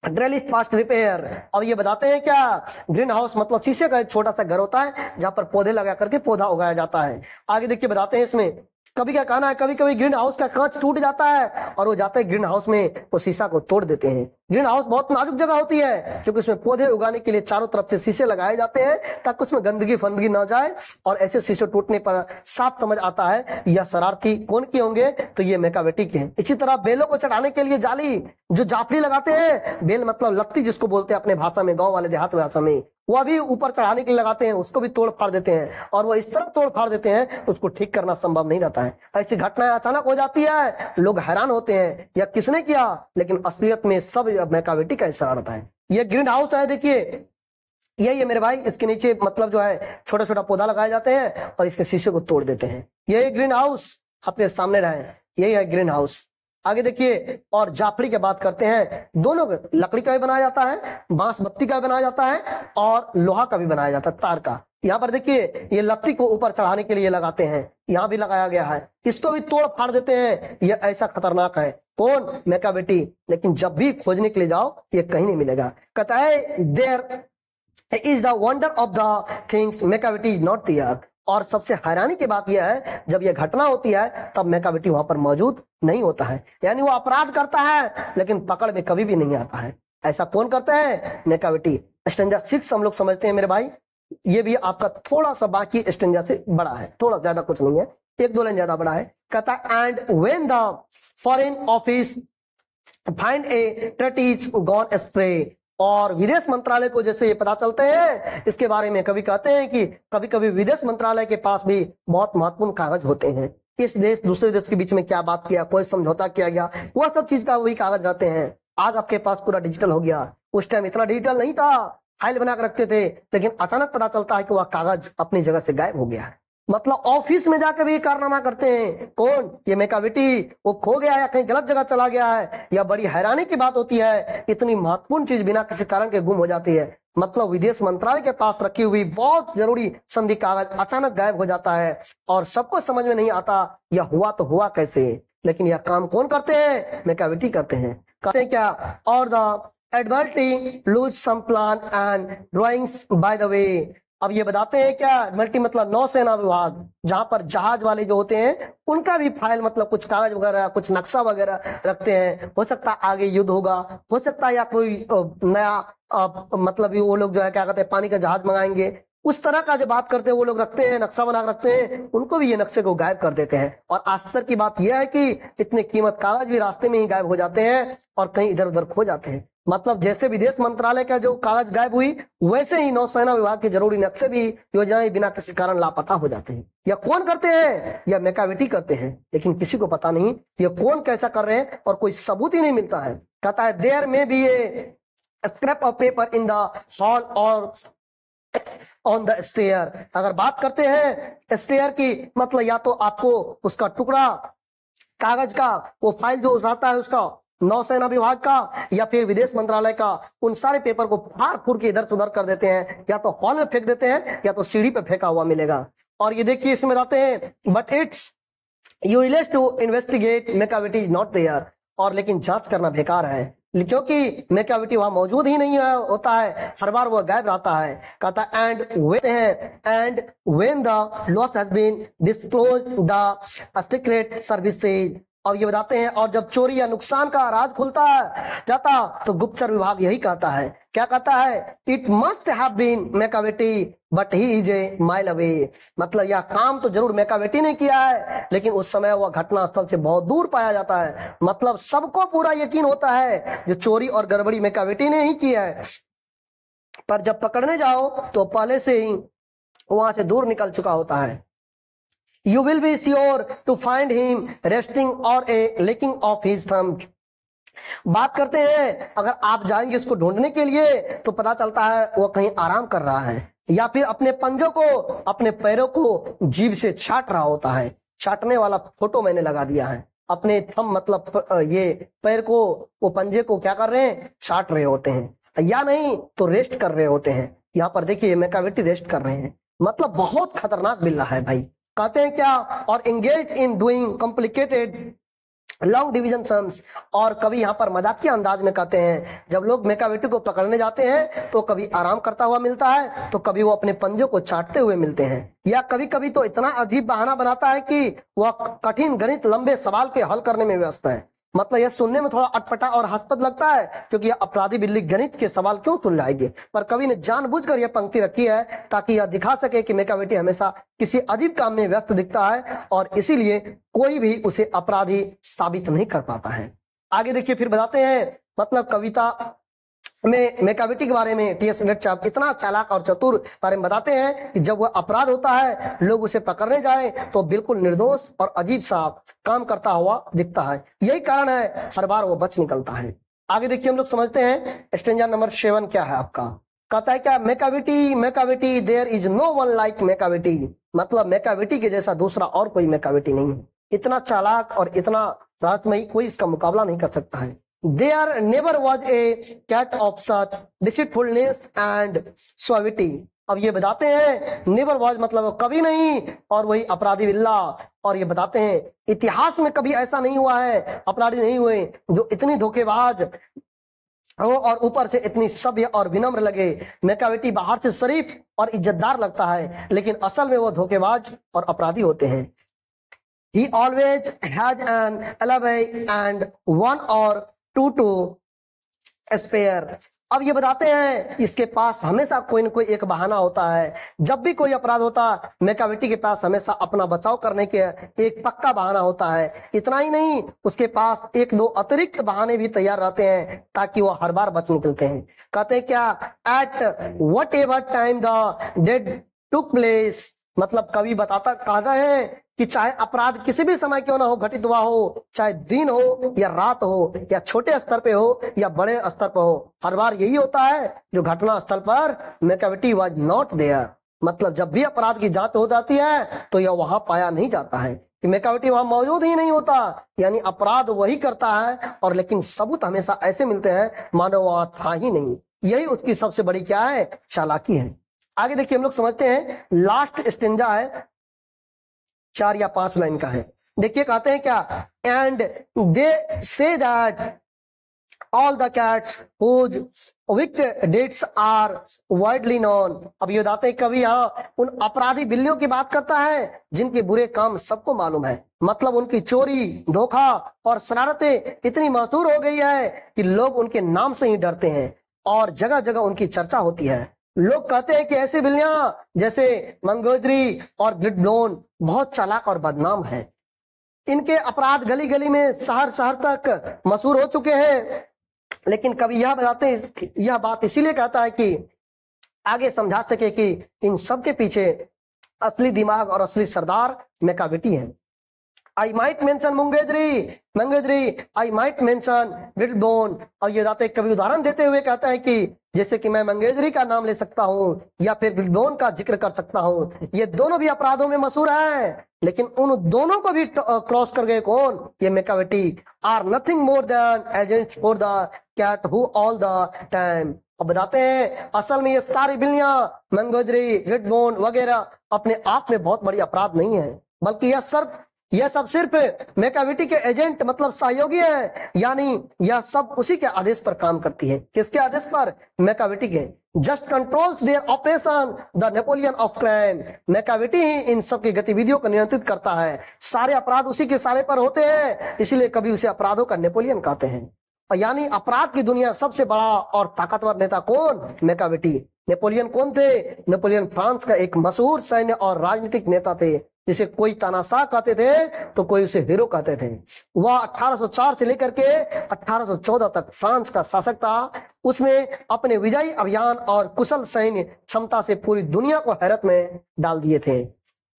drill is past repair. और ये बताते हैं क्या, ग्रीन हाउस मतलब शीशे का एक छोटा सा घर होता है जहां पर पौधे लगा करके पौधा उगाया जाता है। आगे देखिए बताते हैं इसमें कभी क्या कहना है, कभी कभी ग्रीन हाउस का कांच टूट जाता है और वो जाते हैं ग्रीन हाउस में, वो शीशा को तोड़ देते हैं। ग्रीन हाउस बहुत नाजुक जगह होती है क्योंकि उसमें पौधे उगाने के लिए चारों तरफ से शीशे लगाए जाते हैं ताकि उसमें गंदगी फंदगी ना जाए, और ऐसे शीशे टूटने पर साफ समझ आता है यह शरारती कौन के होंगे, तो ये मैकाविटी के हैं। इसी तरह बेलों को चढ़ाने के लिए जाली जो जाफड़ी लगाते हैं, बेल मतलब लत्ती जिसको बोलते हैं अपने भाषा में, गांव वाले देहात भाषा में, वो भी ऊपर चढ़ाने के लिए लगाते हैं, उसको भी तोड़ फाड़ देते हैं, और वो इस तरह तोड़ फाड़ देते हैं उसको ठीक करना संभव नहीं रहता है। ऐसी घटनाएं अचानक हो जाती है, लोग हैरान होते हैं या किसने किया, लेकिन असलियत में सब मैकाविटी का इशारा रहता है। ये ग्रीन हाउस है, देखिए यही है मेरे भाई, इसके नीचे मतलब जो है छोटा छोटा पौधा लगाए जाते हैं और इसके शीशे को तोड़ देते हैं। यही ग्रीन हाउस अपने सामने रहे, यही है ग्रीन हाउस। आगे देखिए, और जाफड़ी की बात करते हैं, दोनों लकड़ी का भी बनाया जाता है, बांस बत्ती का भी बनाया जाता है, और लोहा का भी बनाया जाता है, तार का। यहाँ पर देखिए ये लत्ती को ऊपर चढ़ाने के लिए लगाते हैं, यहाँ भी लगाया गया है, इसको भी तोड़ फाड़ देते हैं। ये ऐसा खतरनाक है, कौन, मैकाविटी। लेकिन जब भी खोजने के लिए जाओ ये कहीं नहीं मिलेगा। कहता है there is the wonder of the things Macavity is not there. और सबसे हैरानी की बात यह है जब यह घटना होती है तब मैकाविटी वहां पर मौजूद नहीं होता है, यानी वो अपराध करता है लेकिन पकड़ में कभी भी नहीं आता है। ऐसा कौन करता है, मैकाविटी। स्टेंजा 6 हम लोग समझते हैं मेरे भाई, ये भी आपका थोड़ा सा बाकी स्टेंजा से बड़ा है, थोड़ा ज्यादा कुछ नहीं है, 1-2 लाइन ज्यादा बड़ा है। कहता है and when the foreign office find a treaty gone astray. और विदेश मंत्रालय को जैसे ये पता चलते हैं इसके बारे में कभी कहते हैं कि कभी कभी विदेश मंत्रालय के पास भी बहुत महत्वपूर्ण कागज होते हैं, इस देश दूसरे देश के बीच में क्या बात किया, कोई समझौता किया गया, वह सब चीज का वही कागज रहते हैं। आज आपके पास पूरा डिजिटल हो गया, उस टाइम इतना डिजिटल नहीं था, फाइल बना कर रखते थे, लेकिन अचानक पता चलता है कि वह कागज अपनी जगह से गायब हो गया है। मतलब ऑफिस में जाकर भी कारनामा करते हैं, कौन, ये मैकाविटी। वो खो गया या कहीं गलत जगह चला गया है, या बड़ी हैरानी की बात होती है इतनी महत्वपूर्ण चीज बिना किसी कारण के गुम हो जाती है। मतलब विदेश मंत्रालय के पास रखी हुई बहुत जरूरी संधि कागज अचानक गायब हो जाता है और सबको समझ में नहीं आता यह हुआ तो हुआ कैसे। लेकिन यह काम कौन करते हैं, मैकाविटी करते हैं। कहते हैं क्या, और the admiralty lose some plan and drawings by the way. अब ये बताते हैं क्या, मल्टी मतलब नौसेना विभाग, जहां पर जहाज वाले जो होते हैं उनका भी फाइल मतलब कुछ कागज वगैरह कुछ नक्शा वगैरह रखते हैं। हो सकता है आगे युद्ध होगा, हो सकता है या कोई नया मतलब वो लोग जो है क्या कहते हैं पानी का जहाज मंगाएंगे, उस तरह का जो बात करते हैं वो लोग रखते हैं, नक्शा बना रखते हैं, उनको भी ये नक्शे को गायब कर देते हैं। और आश्चर्य की बात यह है कि इतने कीमत कागज भी रास्ते में ही गायब हो जाते हैं और कहीं इधर उधर खो जाते हैं। मतलब जैसे विदेश मंत्रालय का जो कागज गायब हुई वैसे ही नौसेना विभाग के जरूरी नक्शे भी योजनाएं बिना किसी कारण लापता हो जाते हैं। यह कौन करते हैं, यह मैकाविटी करते हैं, लेकिन किसी को पता नहीं ये कौन कैसा कर रहे हैं और कोई सबूत ही नहीं मिलता है। कहता है there may be a scrap of paper in the hall or on the stair. अगर बात करते हैं स्टेयर की, मतलब या तो आपको उसका टुकड़ा कागज का वो फाइल जो रहता है उसका नौसेना विभाग का या फिर विदेश मंत्रालय का, उन सारे पेपर को फाड़ फूड़ के इधर से उधर कर देते हैं, या तो हॉल में फेंक देते हैं या तो सीढ़ी पे फेंका हुआ मिलेगा। और ये देखिए इसमें बताते हैं but it's useless to investigate Macavity not there, और लेकिन जांच करना बेकार है क्योंकि मेकाविटी वहां मौजूद ही नहीं होता है, हर बार वो गायब रहता है। कहता and when the loss has been disclose the secret services. अब ये बताते हैं और जब चोरी या नुकसान का राज खुलता है जाता तो गुप्तचर विभाग यही कहता है, क्या कहता है, it must have been Macavity but he is a mile away. मतलब यह काम तो जरूर मेकाविटी ने किया है लेकिन उस समय वह घटना स्थल से बहुत दूर पाया जाता है। मतलब सबको पूरा यकीन होता है जो चोरी और गड़बड़ी मेकाविटी ने ही की है, पर जब पकड़ने जाओ तो पहले से ही वहां से दूर निकल चुका होता है। You will be sure to find him resting or a licking of his thumb। बात करते हैं अगर आप जाएंगे इसको ढूंढने के लिए तो पता चलता है वो कहीं आराम कर रहा है या फिर अपने पंजों को, अपने पैरों को जीभ से छाट रहा होता है। छाटने वाला फोटो मैंने लगा दिया है। अपने थंब मतलब ये पैर को, वो पंजे को क्या कर रहे हैं, छाट रहे होते हैं, या नहीं तो रेस्ट कर रहे होते हैं। यहाँ पर देखिए मेकाविटी रेस्ट कर रहे हैं, मतलब बहुत खतरनाक बिल्ला है भाई। कहते हैं क्या, और engage in doing complicated long division sums. और कभी यहाँ पर मजाकिया अंदाज में कहते हैं जब लोग मेकाविटी को पकड़ने जाते हैं तो कभी आराम करता हुआ मिलता है तो कभी वो अपने पंजों को चाटते हुए मिलते हैं, या कभी कभी तो इतना अजीब बहाना बनाता है कि वह कठिन गणित लंबे सवाल के हल करने में व्यस्त है। मतलब यह सुनने में थोड़ा अटपटा और हास्यद लगता है क्योंकि यह अपराधी बिल्ली गणित के सवाल क्यों सुलझाएगी, पर कवि ने जानबूझकर यह पंक्ति रखी है ताकि यह दिखा सके कि मेकाविटी हमेशा किसी अजीब काम में व्यस्त दिखता है और इसीलिए कोई भी उसे अपराधी साबित नहीं कर पाता है। आगे देखिए फिर बताते हैं, मतलब कविता में मेकाविटी के बारे में टी एस एलियट इतना चालाक और चतुर बारे में बताते हैं कि जब वह अपराध होता है लोग उसे पकड़ने जाए तो बिल्कुल निर्दोष और अजीब सा काम करता हुआ दिखता है। यही कारण है हर बार वो बच निकलता है। आगे देखिए हम लोग समझते हैं स्टेंजा नंबर 7 क्या है आपका। कहता है क्या, Macavity there is no one like Macavity. मतलब मेकाविटी के जैसा दूसरा और कोई मेकाविटी नहीं है। इतना चालाक और इतना रहस्यमयी कोई इसका मुकाबला नहीं कर सकता है। There never was a cat of such deceitfulness and suavity। अब ये बताते हैं नेवर वाज मतलब कभी नहीं, और वही अपराधी बिल्ला। और ये बताते हैं इतिहास में कभी ऐसा नहीं हुआ है, अपराधी नहीं हुए जो इतनी धोखेबाज हो और ऊपर से इतनी सभ्य और विनम्र लगे। मेकाविटी बाहर से शरीफ और इज्जतदार लगता है लेकिन असल में वो धोखेबाज और अपराधी होते हैं। He always has an alibi and one or two to spare। अब ये बताते हैं इसके पास हमेशा कोई न कोई एक बहाना होता है। जब भी कोई अपराध होता मेकाविटी के पास हमेशा अपना बचाव करने के एक पक्का बहाना होता है। इतना ही नहीं, उसके पास एक दो अतिरिक्त बहाने भी तैयार रहते हैं ताकि वो हर बार बच निकलते हैं। कहते हैं क्या, at whatever time the deed took place. मतलब कवि बताता कहता है कि चाहे अपराध किसी भी समय क्यों ना हो घटित हुआ हो, चाहे दिन हो या रात हो या छोटे स्तर पे हो या बड़े स्तर पर हो, हर बार यही होता है जो घटना स्थल पर मेकाविटी वाज नॉट देयर। मतलब जब भी अपराध की जांच हो जाती है तो यह वहां पाया नहीं जाता है कि मेकाविटी वहां मौजूद ही नहीं होता, यानी अपराध वही करता है और लेकिन सबूत हमेशा ऐसे मिलते हैं मानो वहां था ही नहीं। यही उसकी सबसे बड़ी क्या है, चालाकी है। आगे देखिए हम लोग समझते हैं, लास्ट स्टेंजा है 4 या 5 लाइन का है। देखिए कहते हैं क्या, and they say that all the cats whose wicked deeds are widely known. अब ये बताते हैं कवि यहाँ उन अपराधी बिल्लियों की बात करता है जिनके बुरे काम सबको मालूम है। मतलब उनकी चोरी, धोखा और शरारतें इतनी मशहूर हो गई है कि लोग उनके नाम से ही डरते हैं और जगह जगह उनकी चर्चा होती है। लोग कहते हैं कि ऐसी बिल्लियां जैसे मंगोदरी और ग्लिडब्लोन बहुत चालाक और बदनाम है। इनके अपराध गली गली में, शहर शहर तक मशहूर हो चुके हैं। लेकिन कभी यह बताते हैं, यह बात इसीलिए कहता है कि आगे समझा सके कि इन सब के पीछे असली दिमाग और असली सरदार मेकाविटी है। I might mention Mungojerrie, I might mention Griddlebone. और ये दाते कभी उदाहरण देते हुए कहता है कि जैसे कि मैं मंगेजरी का नाम ले सकता हूँ या फिर लिटिल बोन का जिक्र कर सकता हूँ। ये दोनों भी अपराधों में मशहूर हैं, लेकिन उन दोनों को भी क्रॉस कर गए कौन? ये मैकाविटी। Are nothing more than agents for the cat who all the time. अब बताते हैं असल में ये सारी बिल्लियां मंगेजरी, लिटिल बोन वगैरह अपने आप में बहुत बड़ी अपराध नहीं है, बल्कि यह सब सिर्फ मैकाविटी के एजेंट मतलब सहयोगी है। यानी यह सब उसी के आदेश पर काम करती है। किसके आदेश पर? मैकाविटी के। Just controls their operation the Napoleon of crime. Macavity ही इन सब की गतिविधियों को नियंत्रित करता है। सारे अपराध उसी के सारे पर होते हैं, इसलिए कभी उसे अपराधों का नेपोलियन कहते हैं। यानी अपराध की दुनिया सबसे बड़ा और ताकतवर नेता कौन? मैकाविटी। नेपोलियन कौन थे? नेपोलियन फ्रांस का एक मशहूर सैन्य और राजनीतिक नेता थे, जिसे कोई तानाशाह कहते थे तो कोई उसे हीरो कहते थे। वह 1804 से लेकर के 1814 तक फ्रांस का शासक था। उसने अपने विजयी अभियान और कुशल सैन्य क्षमता से पूरी दुनिया को हैरत में डाल दिए थे।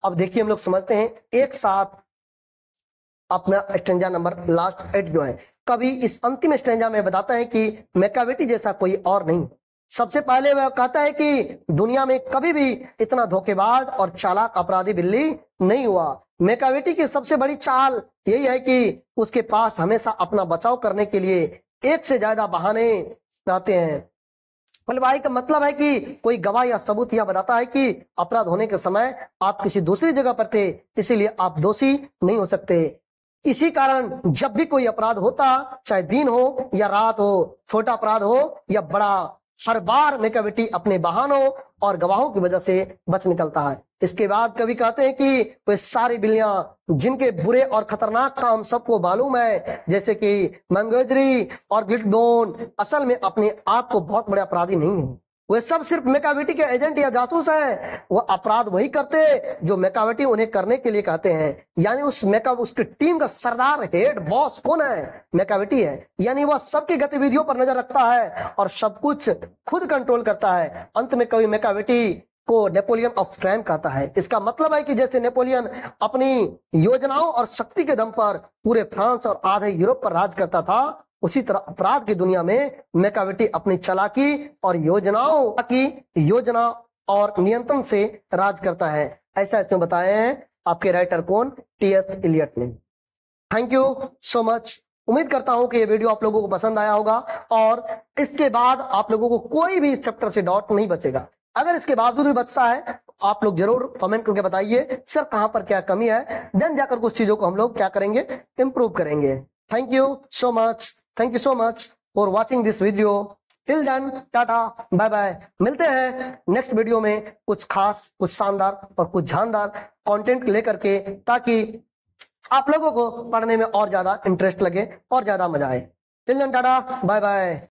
अब देखिए हम लोग समझते हैं एक साथ अपना स्टेंजा नंबर लास्ट 8 जो है। कभी इस अंतिम स्टेंजा में बताता है कि मैकाविटी जैसा कोई और नहीं। सबसे पहले वह कहता है कि दुनिया में कभी भी इतना धोखेबाज और चालाक अपराधी बिल्ली नहीं हुआ। मैकाविटी की सबसे बड़ी चाल यही है कि उसके पास हमेशा अपना बचाव करने के लिए एक से ज्यादा बहाने रहते हैं। भाई का मतलब है कि कोई गवाह या सबूत यह बताता है कि अपराध होने के समय आप किसी दूसरी जगह पर थे, इसीलिए आप दोषी नहीं हो सकते। इसी कारण जब भी कोई अपराध होता, चाहे दिन हो या रात हो, छोटा अपराध हो या बड़ा, हर बार मैकाविटी अपने बहानों और गवाहों की वजह से बच निकलता है। इसके बाद कवि कहते हैं कि वे सारी बिल्लियां जिनके बुरे और खतरनाक काम सबको मालूम है, जैसे कि मंगेजरी और लिटिल बोन, असल में अपने आप को बहुत बड़े अपराधी नहीं है। वे सब सिर्फ मैकाविटी के एजेंट या जासूस हैं। वो अपराध वही करते जो मैकाविटी उन्हें करने के लिए कहते हैं। यानी उसकी टीम का सरदार, हेड बॉस कौन है? मैकाविटी है। यानी वह सबकी गतिविधियों पर नजर रखता है और सब कुछ खुद कंट्रोल करता है। अंत में कवि मैकाविटी को नेपोलियन ऑफ क्राइम कहता है। इसका मतलब है कि जैसे नेपोलियन अपनी योजनाओं और शक्ति के दम पर पूरे फ्रांस और आधे यूरोप पर राज करता था, उसी तरह अपराध की दुनिया में मैकाविटी अपनी चालाकी और योजना और नियंत्रण से राज करता है। ऐसा इसमें बताए हैं आपके राइटर कौन? टी.एस. इलियट ने। Thank you so much. उम्मीद करता हूं कि ये वीडियो आप लोगों को पसंद आया होगा और इसके बाद आप लोगों को कोई भी इस चैप्टर से डाउट नहीं बचेगा। अगर इसके बावजूद भी बचता है आप लोग जरूर कमेंट करके बताइए सर कहां पर क्या कमी है, देन जाकर कुछ चीजों को हम लोग क्या करेंगे, इंप्रूव करेंगे। Thank you so much. Thank you so much for watching this video. Till then, tata, bye bye. मिलते हैं नेक्स्ट वीडियो में कुछ खास, कुछ शानदार और कुछ जानदार कंटेंट लेकर के, ताकि आप लोगों को पढ़ने में और ज्यादा इंटरेस्ट लगे और ज्यादा मजा आए। Till then tata, bye bye.